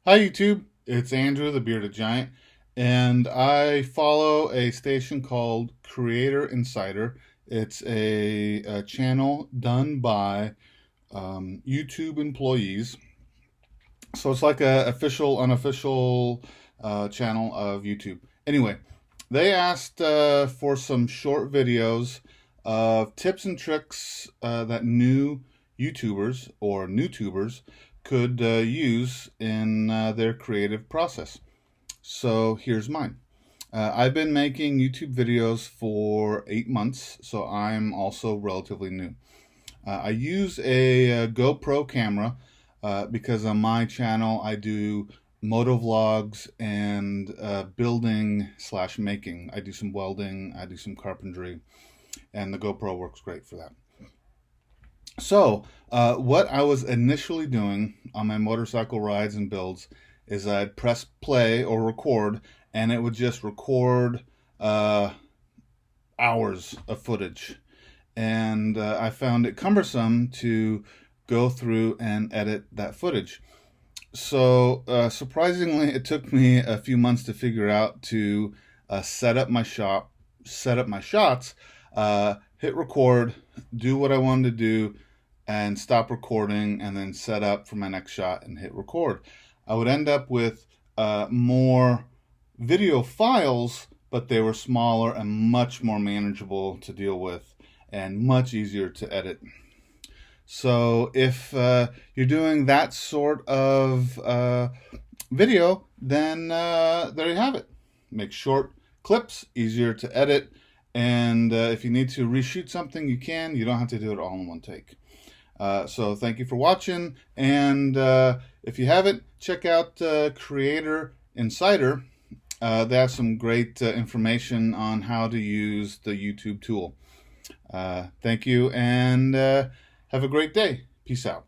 Hi YouTube, it's Andrew the Bearded Giant, and I follow a station called Creator Insider. It's a channel done by YouTube employees. So it's like a official, unofficial channel of YouTube. Anyway, they asked for some short videos of tips and tricks that new YouTubers or NewTubers could use in their creative process. So here's mine. I've been making YouTube videos for 8 months, so I'm also relatively new. I use a GoPro camera because on my channel I do moto vlogs and building slash making. I do some welding, I do some carpentry, and the GoPro works great for that. So, what I was initially doing on my motorcycle rides and builds is I'd press play or record, and it would just record hours of footage. And I found it cumbersome to go through and edit that footage. So, surprisingly, it took me a few months to figure out to set up my shop, set up my shots, hit record, do what I wanted to do, and stop recording, and then set up for my next shot and hit record. I would end up with more video files, but they were smaller and much more manageable to deal with and much easier to edit. So if you're doing that sort of video, then there you have it. Make short clips, easier to edit, and if you need to reshoot something, you can. You don't have to do it all in one take. So thank you for watching, and if you haven't, check out Creator Insider. They have some great information on how to use the YouTube tool. Thank you, and have a great day. Peace out.